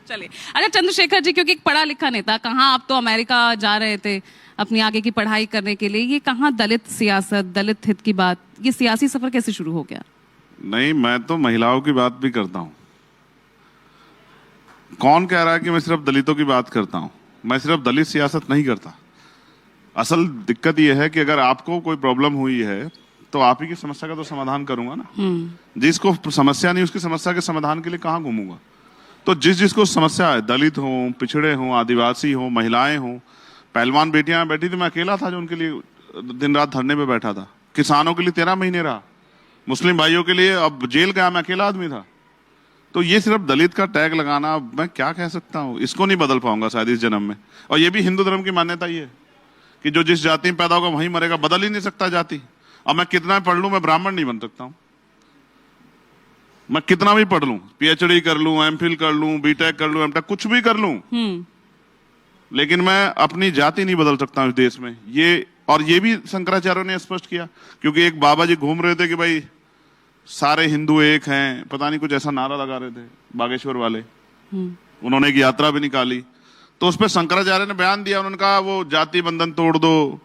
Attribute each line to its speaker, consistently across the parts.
Speaker 1: चलिए, अच्छा चंद्रशेखर जी, क्योंकि एक पढ़ा लिखा नेता, कहाँ आप तो अमेरिका जा रहे थे अपनी आगे की पढ़ाई करने के लिए, ये कहाँ दलित सियासत, दलित हित की बात, ये सियासी सफर कैसे शुरू हो गया?
Speaker 2: नहीं, मैं तो महिलाओं की बात भी करता हूँ। कौन कह रहा है कि मैं सिर्फ दलितों की बात करता हूँ? मैं सिर्फ दलित सियासत नहीं करता। असल दिक्कत यह है कि अगर आपको कोई प्रॉब्लम हुई है तो आप ही की समस्या का तो समाधान करूंगा ना। जिसको समस्या नहीं, उसकी समस्या के समाधान के लिए कहाँ घूमूंगा? तो जिसको समस्या है, दलित हो, पिछड़े हो, आदिवासी हो, महिलाएं हो, पहलवान बेटियां बैठी थी, मैं अकेला था जो उनके लिए दिन रात धरने पे बैठा था। किसानों के लिए 13 महीने रहा, मुस्लिम भाइयों के लिए अब जेल गया, मैं अकेला आदमी था। तो ये सिर्फ दलित का टैग लगाना, मैं क्या कह सकता हूँ, इसको नहीं बदल पाऊंगा शायद इस जन्म में। और ये भी हिंदू धर्म की मान्यता ही है कि जो जिस जाति में पैदा होगा वहीं मरेगा, बदल ही नहीं सकता जाति। अब मैं कितना पढ़ लूं, मैं ब्राह्मण नहीं बन सकता हूं। मैं कितना भी पढ़ लूं, पीएचडी कर लूं, एमफिल कर लूं, बीटेक कर लूं, एमटेक कुछ भी कर लूं, लेकिन मैं अपनी जाति नहीं बदल सकता हूं इस देश में। ये भी शंकराचार्य ने स्पष्ट किया, क्योंकि एक बाबा जी घूम रहे थे कि भाई सारे हिंदू एक हैं, पता नहीं कुछ ऐसा नारा लगा रहे थे बागेश्वर वाले। उन्होंने एक यात्रा भी निकाली, तो उस पर शंकराचार्य ने बयान दिया। उन्होंने कहा वो जाति बंधन तोड़ दो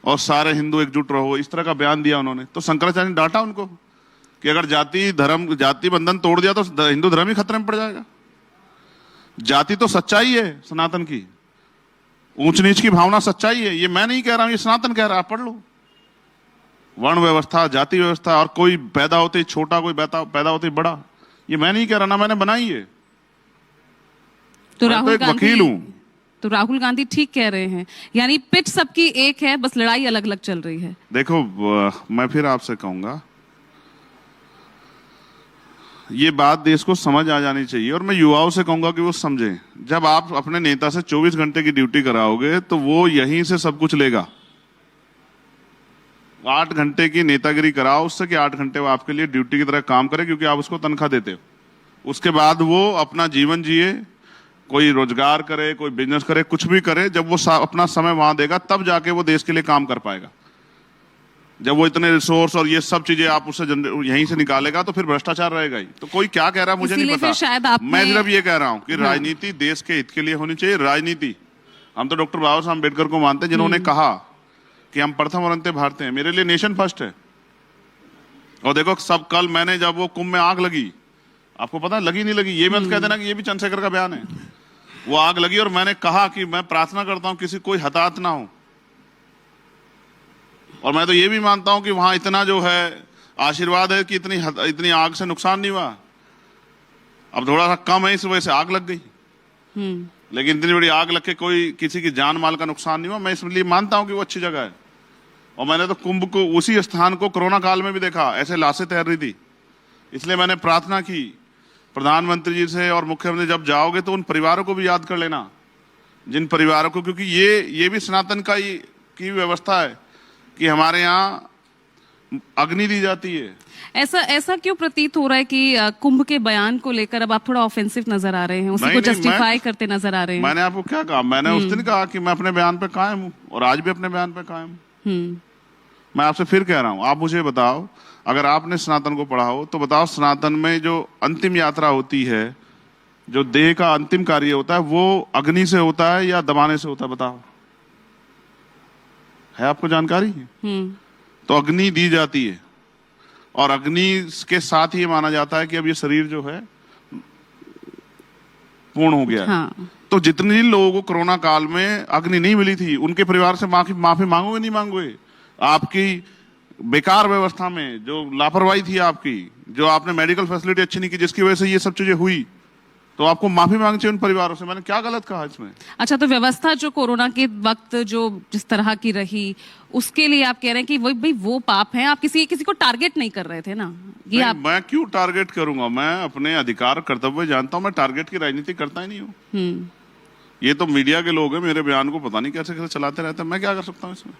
Speaker 2: और सारे हिंदू एकजुट रहो, इस तरह का बयान दिया उन्होंने। तो शंकराचार्य ने डांटा उनको कि अगर जाति बंधन तोड़ दिया तो हिंदू धर्म ही खतरे में पड़ जाएगा। जाति तो सच्चाई है सनातन की, ऊंच नीच की भावना सच्चाई है, ये मैं नहीं कह रहा हूं, ये सनातन कह रहा है। आप पढ़ लो, वर्ण व्यवस्था, जाति व्यवस्था, और कोई पैदा होते ही छोटा, कोई पैदा होते ही बड़ा, ये मैं नहीं कह रहा ना, मैंने बनाई है।
Speaker 1: तो
Speaker 2: मैं तो एक वकील हूं।
Speaker 1: तो राहुल गांधी ठीक कह रहे हैं, यानी पिच सबकी एक है, बस लड़ाई अलग अलग चल रही है।
Speaker 2: देखो, मैं फिर आपसे कहूंगा, ये बात देश को समझ आ जानी चाहिए, और मैं युवाओं से कहूंगा कि वो समझें। जब आप अपने नेता से 24 घंटे की ड्यूटी कराओगे तो वो यहीं से सब कुछ लेगा। 8 घंटे की नेतागिरी कराओ उससे कि 8 घंटे वो आपके लिए ड्यूटी की तरह काम करे, क्योंकि आप उसको तनख्वाह देते हो। उसके बाद वो अपना जीवन जिए, कोई रोजगार करे, कोई बिजनेस करे, कुछ भी करे। जब वो अपना समय वहां देगा तब जाके वो देश के लिए काम कर पाएगा। जब वो इतने रिसोर्स और ये सब चीजें आप उससे यहीं से निकालेगा तो फिर भ्रष्टाचार रहेगा ही। तो कोई क्या कह रहा है मुझे नहीं पता,
Speaker 1: शायद
Speaker 2: मैं सिर्फ ये कह रहा हूं कि राजनीति देश के हित के लिए होनी चाहिए। राजनीति, हम तो डॉक्टर बाबा साहब अम्बेडकर को मानते हैं, जिन्होंने कहा कि हम प्रथम और अंत्य भारतीय हैं। मेरे लिए नेशन फर्स्ट है। और देखो, सब कल मैंने जब वो कुंभ में आग लगी, आपको पता है लगी नहीं लगी, ये मत कह देना कि ये भी चंद्रशेखर का बयान है। वो आग लगी और मैंने कहा कि मैं प्रार्थना करता हूं किसी कोई हताहत ना हो। और मैं तो ये भी मानता हूं कि वहां इतना जो है आशीर्वाद है कि इतनी आग से नुकसान नहीं हुआ। अब थोड़ा सा कम है, इस वजह से आग लग गई, लेकिन इतनी बड़ी आग लग के कोई किसी की जान माल का नुकसान नहीं हुआ। मैं इसलिए मानता हूं कि वो अच्छी जगह है। और मैंने तो कुंभ को, उसी स्थान को कोरोना काल में भी देखा, ऐसे लाशें तैर रही थी। इसलिए मैंने प्रार्थना की प्रधानमंत्री जी से और मुख्यमंत्री, जब जाओगे तो उन परिवारों को भी याद कर लेना, जिन परिवारों को, क्योंकि ये भी सनातन का की व्यवस्था है कि हमारे यहाँ अग्नि दी जाती है।
Speaker 1: ऐसा क्यों प्रतीत हो रहा है कि कुंभ के बयान को लेकर अब आप थोड़ा ऑफेंसिव नजर आ रहे हैं, उसी को जस्टिफाई करते नजर आ रहे हैं?
Speaker 2: मैंने आपको क्या कहा? मैंने उस दिन कहा कि मैं अपने बयान पे कायम हूँ और आज भी अपने बयान पे कायम हूँ। मैं आपसे फिर कह रहा हूँ, आप मुझे बताओ, अगर आपने सनातन को पढ़ा हो तो बताओ, सनातन में जो अंतिम यात्रा होती है, जो देह का अंतिम कार्य होता है, वो अग्नि से होता है या दबाने से होता है? बताओ, है आपको जानकारी? तो अग्नि दी जाती है, और अग्नि के साथ ही माना जाता है कि अब ये शरीर जो है पूर्ण हो गया। हाँ। तो जितने लोगों को कोरोना काल में अग्नि नहीं मिली थी, उनके परिवार से माफी मांगोगे नहीं मांगोगे? आपकी बेकार व्यवस्था में जो लापरवाही थी आपकी, जो आपने मेडिकल फैसिलिटी अच्छी नहीं की, जिसकी वजह से ये सब चीजें हुई, तो आपको माफी मांगनी चाहिए उन परिवारों से। मैंने क्या गलत कहा इसमें? अच्छा,
Speaker 1: तो व्यवस्था जो कोरोना के वक्त जो जिस तरह की रही, उसके लिए आप कह रहे हैं कि भाई वो पाप है, आप किसी को टारगेट नहीं कर रहे थे ना? ये
Speaker 2: मैं क्यों टारगेट करूंगा? मैं अपने अधिकार कर्तव्य जानता हूं, मैं टारगेट की राजनीति करता ही नहीं हूँ। ये तो मीडिया के लोग हैं, मेरे बयान को पता नहीं कैसे कैसे चलाते रहते हैं, मैं क्या कर सकता हूँ इसमें?